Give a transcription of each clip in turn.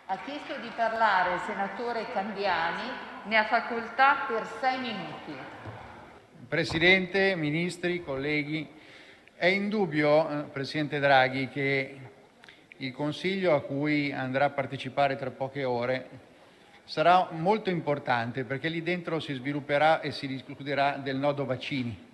Ha chiesto di parlare il senatore Candiani, ne ha facoltà per 6 minuti. Presidente, Ministri, colleghi, è indubbio, Presidente Draghi, che il Consiglio a cui andrà a partecipare tra poche ore sarà molto importante, perché lì dentro si svilupperà e si discuterà del nodo vaccini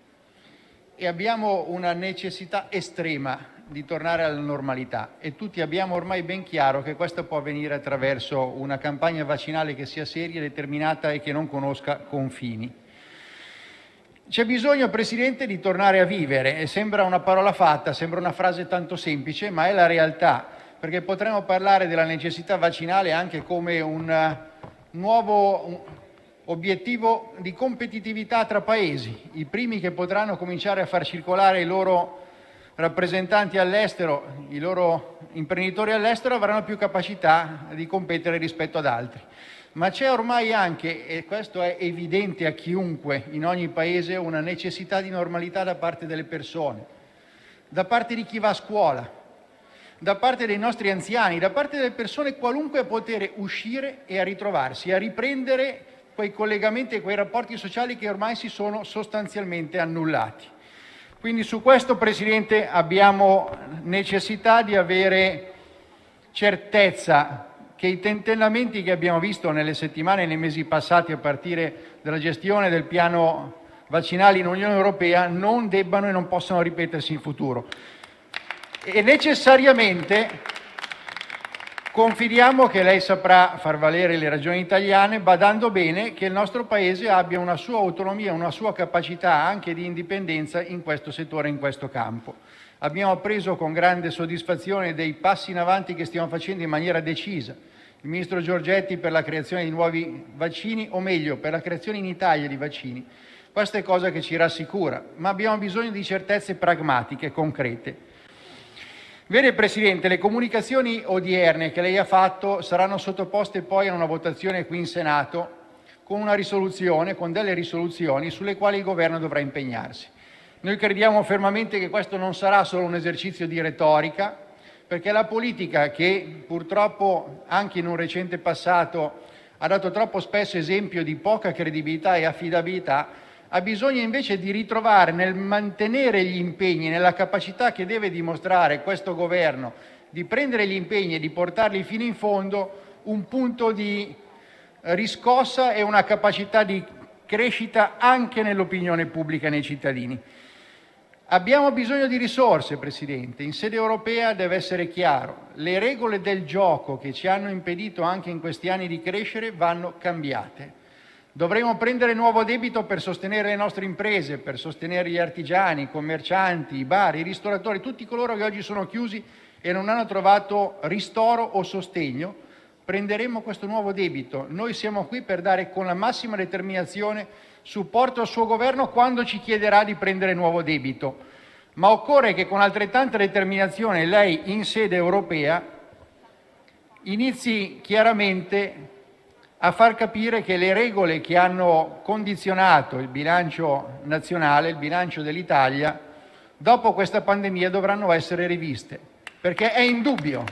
e abbiamo una necessità estrema di tornare alla normalità e tutti abbiamo ormai ben chiaro che questo può avvenire attraverso una campagna vaccinale che sia seria, determinata e che non conosca confini. C'è bisogno, Presidente, di tornare a vivere e sembra una parola fatta, sembra una frase tanto semplice, ma è la realtà, perché potremmo parlare della necessità vaccinale anche come un nuovo obiettivo di competitività tra Paesi. I primi che potranno cominciare a far circolare i loro rappresentanti all'estero, i loro imprenditori all'estero, avranno più capacità di competere rispetto ad altri. Ma c'è ormai anche, e questo è evidente a chiunque in ogni Paese, una necessità di normalità da parte delle persone, da parte di chi va a scuola, da parte dei nostri anziani, da parte delle persone qualunque, a poter uscire e a ritrovarsi, a riprendere quei collegamenti e quei rapporti sociali che ormai si sono sostanzialmente annullati. Quindi su questo, Presidente, abbiamo necessità di avere certezza che i tentennamenti che abbiamo visto nelle settimane e nei mesi passati, a partire dalla gestione del piano vaccinale in Unione Europea, non debbano e non possano ripetersi in futuro. E necessariamente confidiamo che lei saprà far valere le ragioni italiane, badando bene che il nostro Paese abbia una sua autonomia, una sua capacità anche di indipendenza in questo settore, in questo campo. Abbiamo appreso con grande soddisfazione dei passi in avanti che stiamo facendo in maniera decisa. Il ministro Giorgetti per la creazione di nuovi vaccini, o meglio, per la creazione in Italia di vaccini. Questa è cosa che ci rassicura, ma abbiamo bisogno di certezze pragmatiche, concrete. Vede, Presidente, le comunicazioni odierne che lei ha fatto saranno sottoposte poi a una votazione qui in Senato con una risoluzione, con delle risoluzioni sulle quali il Governo dovrà impegnarsi. Noi crediamo fermamente che questo non sarà solo un esercizio di retorica, perché la politica, che purtroppo anche in un recente passato ha dato troppo spesso esempio di poca credibilità e affidabilità, ha bisogno invece di ritrovare nel mantenere gli impegni, nella capacità che deve dimostrare questo Governo di prendere gli impegni e di portarli fino in fondo, un punto di riscossa e una capacità di crescita anche nell'opinione pubblica e nei cittadini. Abbiamo bisogno di risorse, Presidente. In sede europea deve essere chiaro: le regole del gioco che ci hanno impedito anche in questi anni di crescere vanno cambiate. Dovremo prendere nuovo debito per sostenere le nostre imprese, per sostenere gli artigiani, i commercianti, i bar, i ristoratori, tutti coloro che oggi sono chiusi e non hanno trovato ristoro o sostegno. Prenderemo questo nuovo debito. Noi siamo qui per dare con la massima determinazione supporto al suo Governo quando ci chiederà di prendere nuovo debito, ma occorre che con altrettanta determinazione lei in sede europea inizi chiaramente a far capire che le regole che hanno condizionato il bilancio nazionale, il bilancio dell'Italia, dopo questa pandemia dovranno essere riviste, perché è indubbio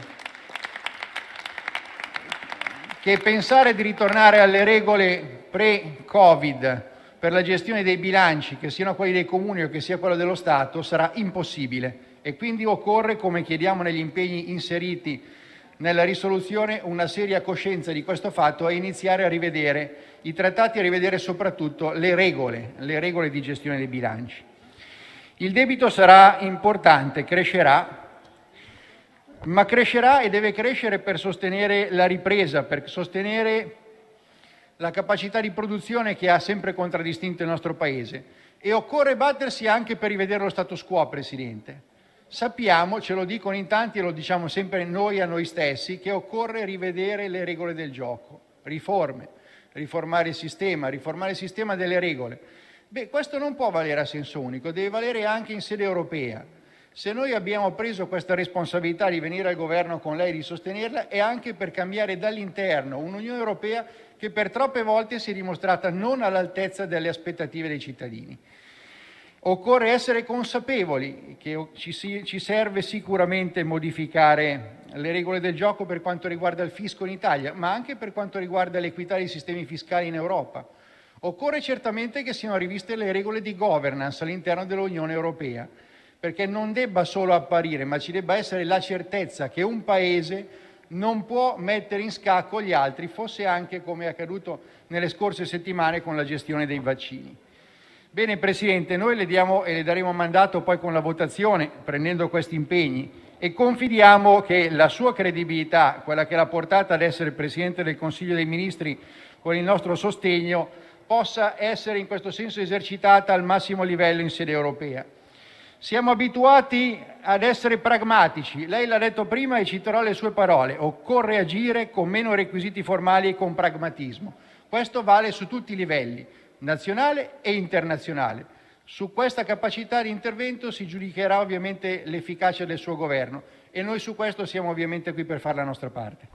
che pensare di ritornare alle regole pre-Covid per la gestione dei bilanci, che siano quelli dei comuni o che sia quello dello Stato, sarà impossibile, e quindi occorre, come chiediamo negli impegni inseriti nella risoluzione, una seria coscienza di questo fatto e iniziare a rivedere i trattati e a rivedere soprattutto le regole di gestione dei bilanci. Il debito sarà importante, crescerà, ma crescerà e deve crescere per sostenere la ripresa, per sostenere la capacità di produzione che ha sempre contraddistinto il nostro Paese, e occorre battersi anche per rivedere lo status quo, Presidente. Sappiamo, ce lo dicono in tanti e lo diciamo sempre noi a noi stessi, che occorre rivedere le regole del gioco, riformare il sistema delle regole. Questo non può valere a senso unico, deve valere anche in sede europea. Se noi abbiamo preso questa responsabilità di venire al Governo con lei, di sostenerla, è anche per cambiare dall'interno un'Unione Europea che per troppe volte si è dimostrata non all'altezza delle aspettative dei cittadini. Occorre essere consapevoli che ci serve sicuramente modificare le regole del gioco per quanto riguarda il fisco in Italia, ma anche per quanto riguarda l'equità dei sistemi fiscali in Europa. Occorre certamente che siano riviste le regole di governance all'interno dell'Unione Europea, perché non debba solo apparire, ma ci debba essere la certezza che un Paese non può mettere in scacco gli altri, fosse anche come è accaduto nelle scorse settimane con la gestione dei vaccini. Bene Presidente, noi le diamo e le daremo mandato poi con la votazione, prendendo questi impegni, e confidiamo che la sua credibilità, quella che l'ha portata ad essere Presidente del Consiglio dei Ministri con il nostro sostegno, possa essere in questo senso esercitata al massimo livello in sede europea. Siamo abituati ad essere pragmatici, lei l'ha detto prima e citerò le sue parole: occorre agire con meno requisiti formali e con pragmatismo. Questo vale su tutti i livelli, nazionale e internazionale. Su questa capacità di intervento si giudicherà ovviamente l'efficacia del suo governo e noi su questo siamo ovviamente qui per fare la nostra parte.